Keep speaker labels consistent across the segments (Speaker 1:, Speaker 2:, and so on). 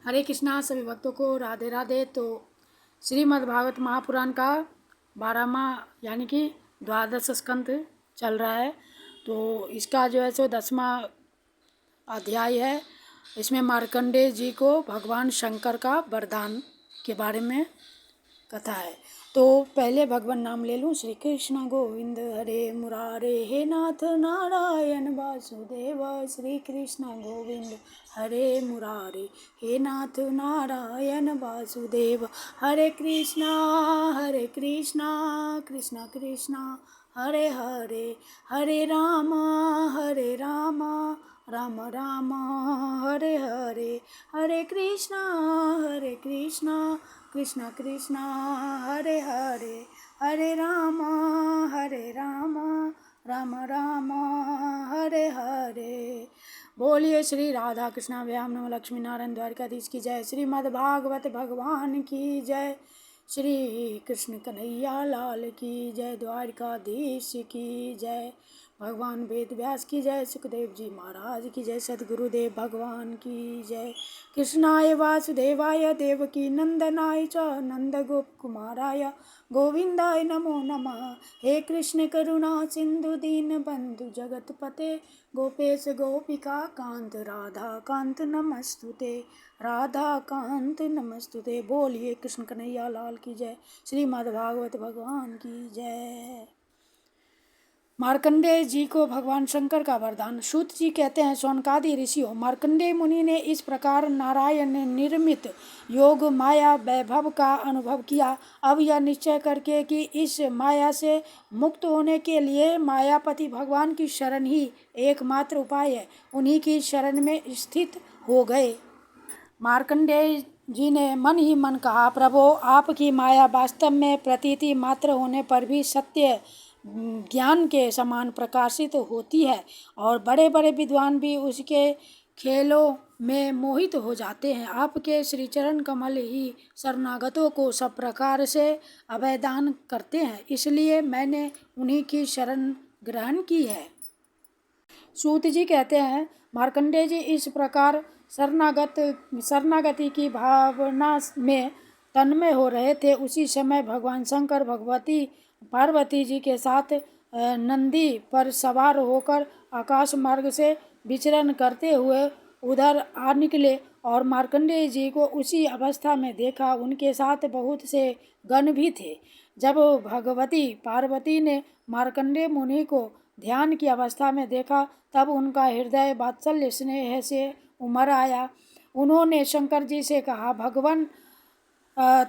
Speaker 1: हरे कृष्णा। सभी भक्तों को राधे राधे। तो श्रीमद् भागवत महापुराण का 12वां यानी कि द्वादश स्कंद चल रहा है। तो इसका जो है सो 10वां अध्याय है। इसमें मार्कंडेय जी को भगवान शंकर का वरदान के बारे में कथा है। तो पहले भगवान नाम ले लूँ। श्री कृष्ण गोविंद हरे मुरारे, हे नाथ नारायण वासुदेव। श्री कृष्ण गोविंद हरे मुरारे, हे नाथ नारायण वासुदेव। हरे कृष्णा कृष्णा कृष्णा हरे हरे, हरे राम राम राम हरे हरे। हरे कृष्णा कृष्णा कृष्णा हरे हरे, हरे राम राम राम हरे हरे। बोलिए श्री राधा कृष्णा व्याम नम लक्ष्मी नारायण द्वारकाधीश की जय। श्रीमद् भागवत भगवान की जय। श्री कृष्ण कन्हैया लाल की जय। द्वारकाधीश की जय। भगवान वेद व्यास की जय। सुखदेव जी महाराज की जय। सद्गुरुदेव भगवान की जय। कृष्णाय वासुदेवाय देवकी नंदनाय च नंद गोप कुमाराय गोविंदाय नमो नमः। हे कृष्ण करुणा सिंधु दीन बंधु जगतपते गोपेश गोपिका कांत राधा कांत नमस्तुते, राधा कांत नमस्तुते। बोलिए कृष्ण कन्हैया लाल की जय। श्रीमद् भागवत भगवान की जय। मार्कंडेय जी को भगवान शंकर का वरदान। सूत जी कहते हैं, शौनकादि ऋषियों, मार्कंडेय मुनि ने इस प्रकार नारायण ने निर्मित योग माया वैभव का अनुभव किया। अब यह निश्चय करके कि इस माया से मुक्त होने के लिए मायापति भगवान की शरण ही एकमात्र उपाय है, उन्हीं की शरण में स्थित हो गए। मार्कंडेय जी ने मन ही मन कहा, प्रभो, आपकी माया वास्तव में प्रतीति मात्र होने पर भी सत्य ज्ञान के समान प्रकाशित होती है और बड़े बड़े विद्वान भी उसके खेलों में मोहित हो जाते हैं। आपके श्रीचरण कमल ही शरणागतों को सब प्रकार से अभयदान करते हैं, इसलिए मैंने उन्हीं की शरण ग्रहण की है। सूत जी कहते हैं, मार्कंडेय जी इस प्रकार शरणागति की भावना में तन्मय हो रहे थे। उसी समय भगवान शंकर भगवती पार्वती जी के साथ नंदी पर सवार होकर आकाश मार्ग से विचरण करते हुए उधर आ निकले और मार्कंडेय जी को उसी अवस्था में देखा। उनके साथ बहुत से गण भी थे। जब भगवती पार्वती ने मार्कंडेय मुनि को ध्यान की अवस्था में देखा, तब उनका हृदय वात्सल्य स्नेह से उमड़ आया। उन्होंने शंकर जी से कहा, भगवान,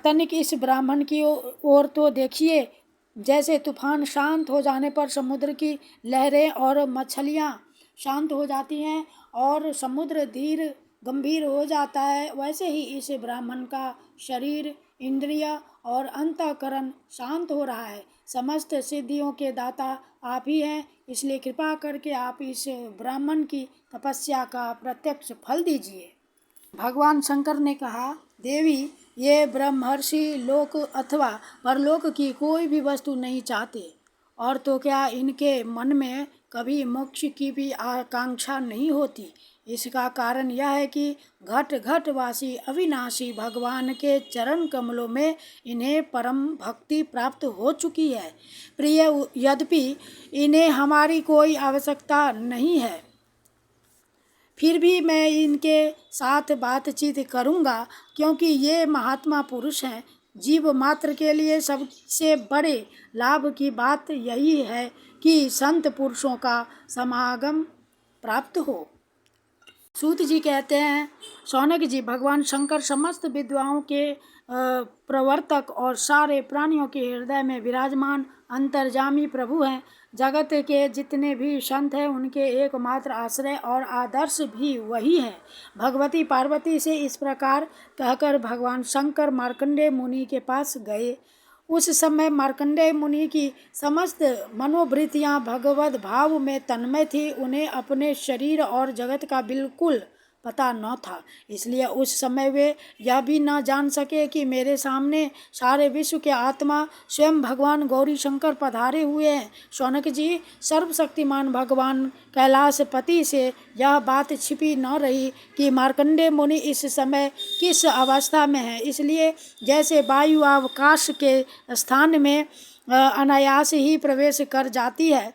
Speaker 1: तनिक इस ब्राह्मण की ओर तो देखिए। जैसे तूफान शांत हो जाने पर समुद्र की लहरें और मछलियाँ शांत हो जाती हैं और समुद्र धीर गंभीर हो जाता है, वैसे ही इस ब्राह्मण का शरीर, इंद्रिय और अंतःकरण शांत हो रहा है। समस्त सिद्धियों के दाता आप ही हैं, इसलिए कृपा करके आप इस ब्राह्मण की तपस्या का प्रत्यक्ष फल दीजिए। भगवान शंकर ने कहा, देवी, ये ब्रह्मर्षि लोक अथवा परलोक की कोई भी वस्तु नहीं चाहते, और तो क्या इनके मन में कभी मोक्ष की भी आकांक्षा नहीं होती। इसका कारण यह है कि घट घटवासी अविनाशी भगवान के चरण कमलों में इन्हें परम भक्ति प्राप्त हो चुकी है। प्रिय, यद्यपि इन्हें हमारी कोई आवश्यकता नहीं है, फिर भी मैं इनके साथ बातचीत करूंगा, क्योंकि ये महात्मा पुरुष हैं। जीव मात्र के लिए सबसे बड़े लाभ की बात यही है कि संत पुरुषों का समागम प्राप्त हो। सूत जी कहते हैं, शौनक जी, भगवान शंकर समस्त विद्वाओं के प्रवर्तक और सारे प्राणियों के हृदय में विराजमान अंतर्जामी प्रभु हैं। जगत के जितने भी संत हैं, उनके एकमात्र आश्रय और आदर्श भी वही है। भगवती पार्वती से इस प्रकार कहकर भगवान शंकर मार्कंडेय मुनि के पास गए। उस समय मार्कंडेय मुनि की समस्त मनोवृत्तियां भगवत भाव में तन्मय थी। उन्हें अपने शरीर और जगत का बिल्कुल पता न था। इसलिए उस समय वे यह भी न जान सके कि मेरे सामने सारे विश्व के आत्मा स्वयं भगवान गौरी शंकर पधारे हुए हैं। शौनक जी, सर्वशक्तिमान भगवान कैलाशपति से यह बात छिपी न रही कि मार्कंडेय मुनि इस समय किस अवस्था में है। इसलिए जैसे वायु आकाश के स्थान में अनायास ही प्रवेश कर जाती है,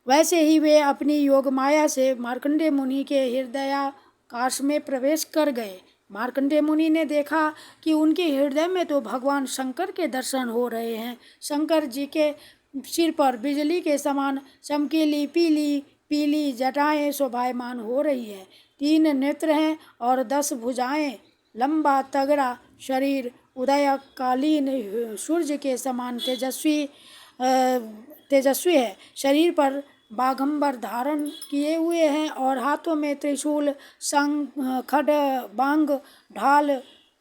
Speaker 1: वैसे ही वे अपनी योग माया से मार्कंडेय मुनि के हृदयाकाश में प्रवेश कर गए। मार्कंडेय मुनि ने देखा कि उनके हृदय में तो भगवान शंकर के दर्शन हो रहे हैं। शंकर जी के सिर पर बिजली के समान चमकीली पीली पीली जटाएं शोभायमान हो रही है। 3 नेत्र हैं और 10 भुजाएं। लंबा तगड़ा शरीर उदयकालीन सूर्य के समान तेजस्वी है। शरीर पर बाघंबर धारण किए हुए हैं और हाथों में त्रिशूल, खड्ग, ढाल,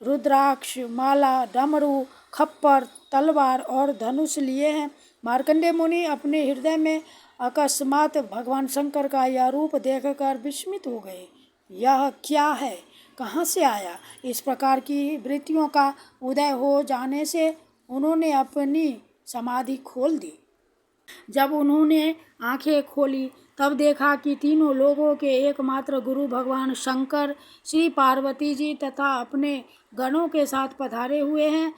Speaker 1: रुद्राक्ष माला, डमरू, खप्पर, तलवार और धनुष लिए हैं। मार्कंडेय मुनि अपने हृदय में अकस्मात भगवान शंकर का यह रूप देखकर विस्मित हो गए। यह क्या है, कहाँ से आया? इस प्रकार की वृत्तियों का उदय हो जाने से उन्होंने अपनी समाधि खोल दी। जब उन्होंने आंखें खोली तब देखा कि तीनों लोगों के एकमात्र गुरु भगवान शंकर श्री पार्वती जी तथा अपने गणों के साथ पधारे हुए हैं।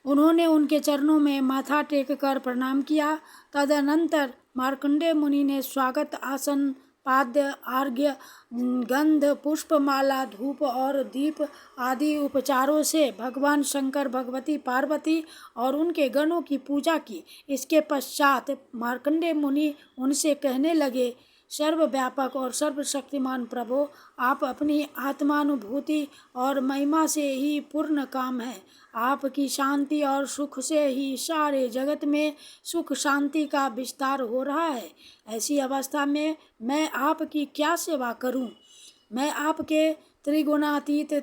Speaker 1: उन्होंने उनके चरणों में माथा टेक कर प्रणाम किया। तदनंतर मार्कंडेय मुनि ने स्वागत आसन, पाद्य, आर्घ्य, गंध, पुष्पमाला, धूप और दीप आदि उपचारों से भगवान शंकर, भगवती पार्वती और उनके गणों की पूजा की। इसके पश्चात मार्कंडेय मुनि उनसे कहने लगे, सर्वव्यापक और सर्वशक्तिमान प्रभो, आप अपनी आत्मानुभूति और महिमा से ही पूर्ण काम है। आपकी शांति और सुख से ही सारे जगत में सुख शांति का विस्तार हो रहा है। ऐसी अवस्था में मैं आपकी क्या सेवा करूं? मैं आपके त्रिगुणातीत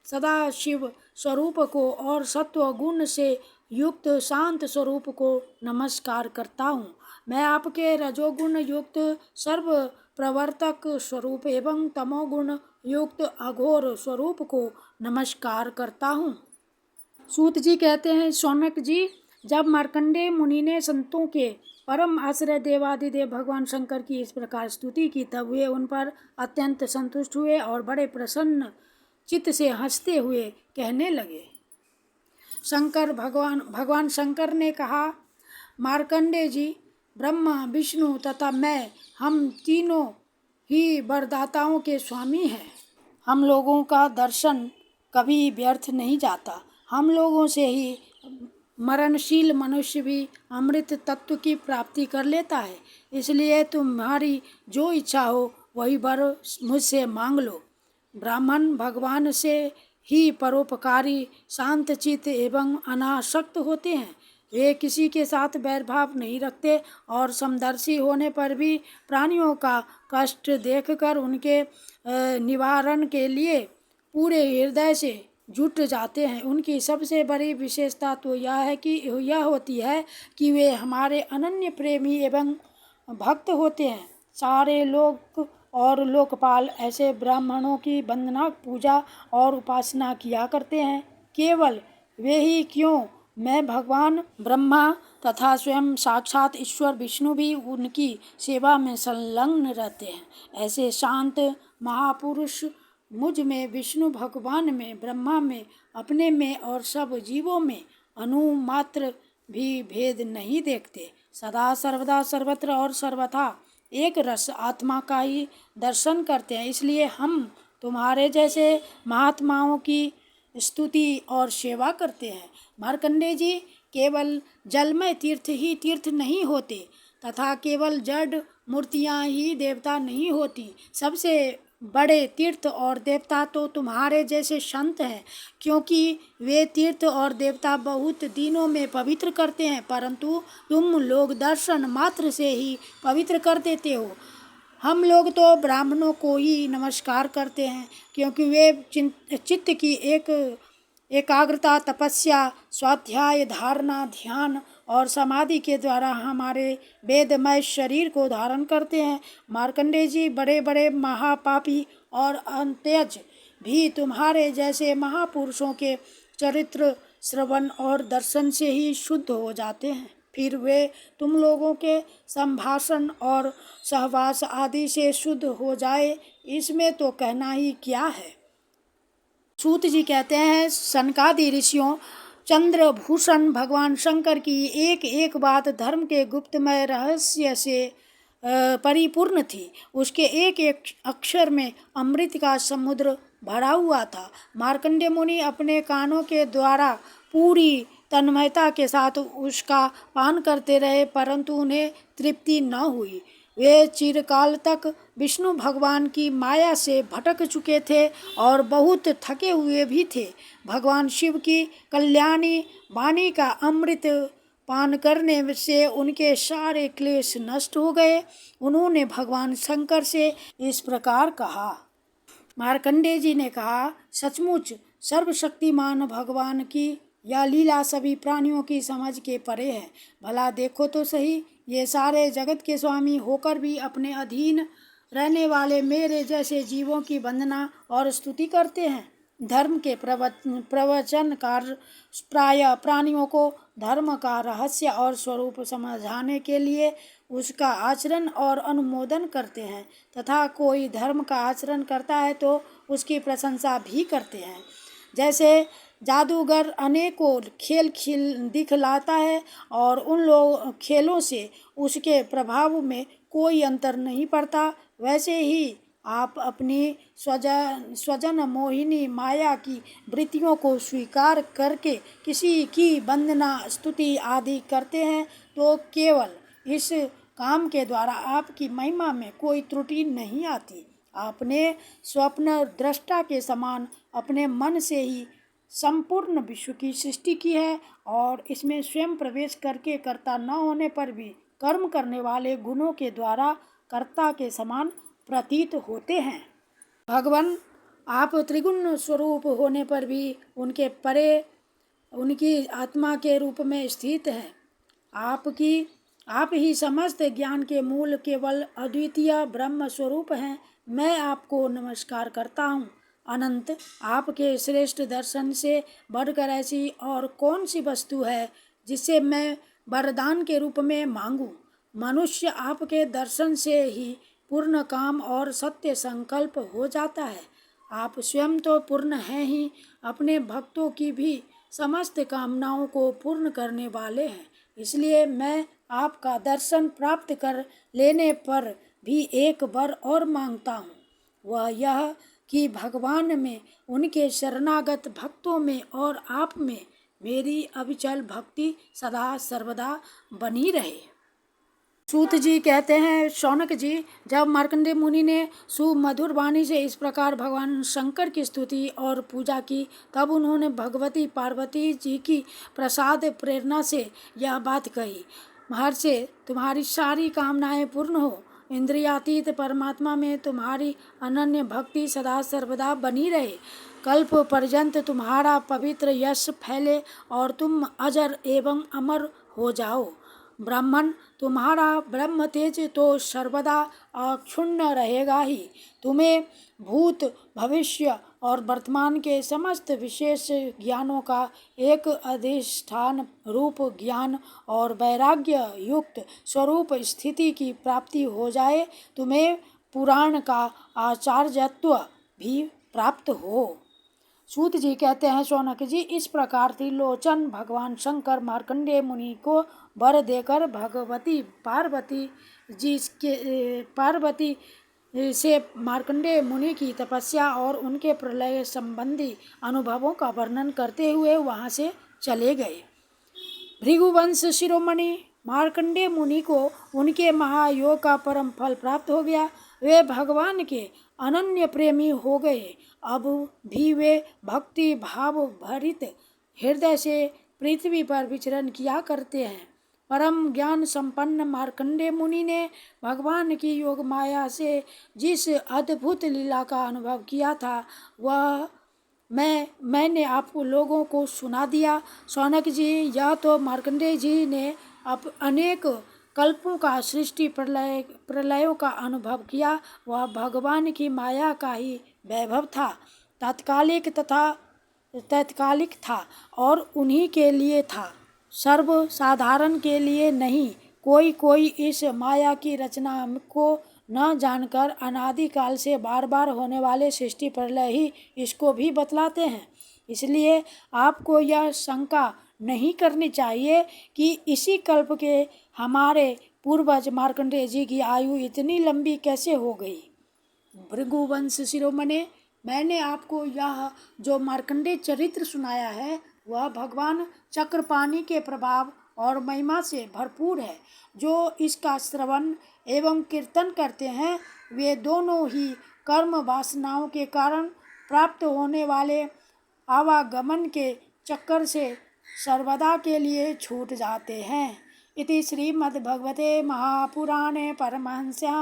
Speaker 1: सदाशिव स्वरूप को और सत्व गुण से युक्त शांत स्वरूप को नमस्कार करता हूँ। मैं आपके रजोगुण युक्त सर्व प्रवर्तक स्वरूप एवं तमोगुण युक्त अघोर स्वरूप को नमस्कार करता हूँ। सूत जी कहते हैं, शौनक जी, जब मार्कंडेय मुनि ने संतों के परम आश्रय देवादिदेव भगवान शंकर की इस प्रकार स्तुति की, तब वे उन पर अत्यंत संतुष्ट हुए और बड़े प्रसन्न चित्त से हंसते हुए कहने लगे। भगवान शंकर ने कहा, मार्कंडेय जी, ब्रह्मा, विष्णु तथा मैं, हम तीनों ही वरदाताओं के स्वामी हैं। हम लोगों का दर्शन कभी व्यर्थ नहीं जाता। हम लोगों से ही मरणशील मनुष्य भी अमृत तत्व की प्राप्ति कर लेता है। इसलिए तुम्हारी जो इच्छा हो वही वर मुझसे मांग लो। ब्राह्मण भगवान से ही परोपकारी, शांतचित्त एवं अनासक्त होते हैं। वे किसी के साथ वैरभाव नहीं रखते और समदर्शी होने पर भी प्राणियों का कष्ट देखकर उनके निवारण के लिए पूरे हृदय से जुट जाते हैं। उनकी सबसे बड़ी विशेषता तो यह होती है कि वे हमारे अनन्य प्रेमी एवं भक्त होते हैं। सारे लोग और लोकपाल ऐसे ब्राह्मणों की वंदना, पूजा और उपासना किया करते हैं। केवल वे ही क्यों, मैं भगवान ब्रह्मा तथा स्वयं साक्षात ईश्वर विष्णु भी उनकी सेवा में संलग्न रहते हैं। ऐसे शांत महापुरुष मुझ में, विष्णु भगवान में, ब्रह्मा में, अपने में और सब जीवों में अनुमात्र भी भेद नहीं देखते। सदा सर्वदा सर्वत्र और सर्वथा एक रस आत्मा का ही दर्शन करते हैं। इसलिए हम तुम्हारे जैसे महात्माओं की स्तुति और सेवा करते हैं। मार्कंडेय जी, केवल जलमय तीर्थ ही तीर्थ नहीं होते तथा केवल जड़ मूर्तियां ही देवता नहीं होती। सबसे बड़े तीर्थ और देवता तो तुम्हारे जैसे संत हैं, क्योंकि वे तीर्थ और देवता बहुत दिनों में पवित्र करते हैं, परंतु तुम लोग दर्शन मात्र से ही पवित्र कर देते हो। हम लोग तो ब्राह्मणों को ही नमस्कार करते हैं, क्योंकि वे चित्त की एकाग्रता, तपस्या, स्वाध्याय, धारणा, ध्यान और समाधि के द्वारा हमारे वेदमय शरीर को धारण करते हैं। मार्कंडेय जी, बड़े बड़े महापापी और अंत्यज भी तुम्हारे जैसे महापुरुषों के चरित्र श्रवण और दर्शन से ही शुद्ध हो जाते हैं। फिर वे तुम लोगों के संभाषण और सहवास आदि से शुद्ध हो जाए, इसमें तो कहना ही क्या है। सूत जी कहते हैं, सनकादि ऋषियों चंद्रभूषण भगवान शंकर की एक एक बात धर्म के गुप्तमय रहस्य से परिपूर्ण थी। उसके एक एक अक्षर में अमृत का समुद्र भरा हुआ था। मार्कंडेय मुनि अपने कानों के द्वारा पूरी तन्मयता के साथ उसका पान करते रहे, परंतु उन्हें तृप्ति न हुई। वे चिरकाल तक विष्णु भगवान की माया से भटक चुके थे और बहुत थके हुए भी थे। भगवान शिव की कल्याणी वाणी का अमृत पान करने से उनके सारे क्लेश नष्ट हो गए। उन्होंने भगवान शंकर से इस प्रकार कहा। मार्कंडेय जी ने कहा, सचमुच सर्वशक्तिमान भगवान की यह लीला सभी प्राणियों की समझ के परे है। भला देखो तो सही, ये सारे जगत के स्वामी होकर भी अपने अधीन रहने वाले मेरे जैसे जीवों की वंदना और स्तुति करते हैं। धर्म के प्रवचनकार प्राय प्राणियों को धर्म का रहस्य और स्वरूप समझाने के लिए उसका आचरण और अनुमोदन करते हैं, तथा कोई धर्म का आचरण करता है तो उसकी प्रशंसा भी करते हैं। जैसे जादूगर अनेकों खेल दिखलाता है और उन लोग खेलों से उसके प्रभाव में कोई अंतर नहीं पड़ता, वैसे ही आप अपनी स्वजन मोहिनी माया की वृत्तियों को स्वीकार करके किसी की वंदना स्तुति आदि करते हैं तो केवल इस काम के द्वारा आपकी महिमा में कोई त्रुटि नहीं आती। आपने स्वप्न दृष्टा के समान अपने मन से ही संपूर्ण विश्व की सृष्टि की है और इसमें स्वयं प्रवेश करके कर्ता न होने पर भी कर्म करने वाले गुणों के द्वारा कर्ता के समान प्रतीत होते हैं। भगवान आप त्रिगुण स्वरूप होने पर भी उनके परे उनकी आत्मा के रूप में स्थित है। आप ही समस्त ज्ञान के मूल केवल अद्वितीय ब्रह्म स्वरूप हैं। मैं आपको नमस्कार करता हूँ। अनंत, आपके श्रेष्ठ दर्शन से बढ़कर ऐसी और कौन सी वस्तु है जिसे मैं वरदान के रूप में मांगूं। मनुष्य आपके दर्शन से ही पूर्ण काम और सत्य संकल्प हो जाता है। आप स्वयं तो पूर्ण हैं ही, अपने भक्तों की भी समस्त कामनाओं को पूर्ण करने वाले हैं। इसलिए मैं आपका दर्शन प्राप्त कर लेने पर भी एक वर और मांगता हूँ, वह यह कि भगवान में, उनके शरणागत भक्तों में और आप में मेरी अविचल भक्ति सदा सर्वदा बनी रहे। सूत जी कहते हैं, शौनक जी, जब मार्कंडेय मुनि ने सुमधुर वाणी से इस प्रकार भगवान शंकर की स्तुति और पूजा की, तब उन्होंने भगवती पार्वती जी की प्रसाद प्रेरणा से यह बात कही, महर्षि, तुम्हारी सारी कामनाएं पूर्ण हो। इंद्रियातीत परमात्मा में तुम्हारी अनन्य भक्ति सदा सर्वदा बनी रहे। कल्प पर्यंत तुम्हारा पवित्र यश फैले और तुम अजर एवं अमर हो जाओ। ब्राह्मण, तुम्हारा ब्रह्म तेज तो सर्वदा अक्षुण्ण रहेगा ही। तुम्हें भूत भविष्य और वर्तमान के समस्त विशेष ज्ञानों का एक अधिष्ठान रूप ज्ञान और वैराग्य युक्त स्वरूप स्थिति की प्राप्ति हो जाए। तुम्हें पुराण का आचार्यत्व भी प्राप्त हो। सूत जी कहते हैं, शौनक जी, इस प्रकार त्रिलोचन भगवान शंकर मार्कंडेय मुनि को वर देकर भगवती पार्वती से मार्कंडेय मुनि की तपस्या और उनके प्रलय संबंधी अनुभवों का वर्णन करते हुए वहां से चले गए। भृगुवंश शिरोमणि मार्कंडेय मुनि को उनके महायोग का परम फल प्राप्त हो गया। वे भगवान के अनन्य प्रेमी हो गए। अब भी वे भक्ति भाव भरित हृदय से पृथ्वी पर विचरण किया करते हैं। परम ज्ञान संपन्न मार्कंडेय मुनि ने भगवान की योग माया से जिस अद्भुत लीला का अनुभव किया था, वह मैंने आप लोगों को सुना दिया। शौनक जी, यह तो मार्कंडेय जी ने अनेक कल्पों का सृष्टि प्रलयों का अनुभव किया, वह भगवान की माया का ही वैभव था, तत्कालिक था और उन्हीं के लिए था, सर्वसाधारण के लिए नहीं। कोई इस माया की रचना को न जानकर अनादिकाल से बार बार होने वाले सृष्टि प्रलय ही इसको भी बतलाते हैं। इसलिए आपको यह शंका नहीं करनी चाहिए कि इसी कल्प के हमारे पूर्वज मार्कंडेय जी की आयु इतनी लंबी कैसे हो गई। भृगुवंश शिरोमणे, मैंने आपको यह जो मार्कंडेय चरित्र सुनाया है वह भगवान चक्रपाणि के प्रभाव और महिमा से भरपूर है। जो इसका श्रवण एवं कीर्तन करते हैं वे दोनों ही कर्म वासनाओं के कारण प्राप्त होने वाले आवागमन के चक्कर से सर्वदा के लिए छूट जाते हैं। इति श्रीमद्भगवते महापुराणे परमहंस्यां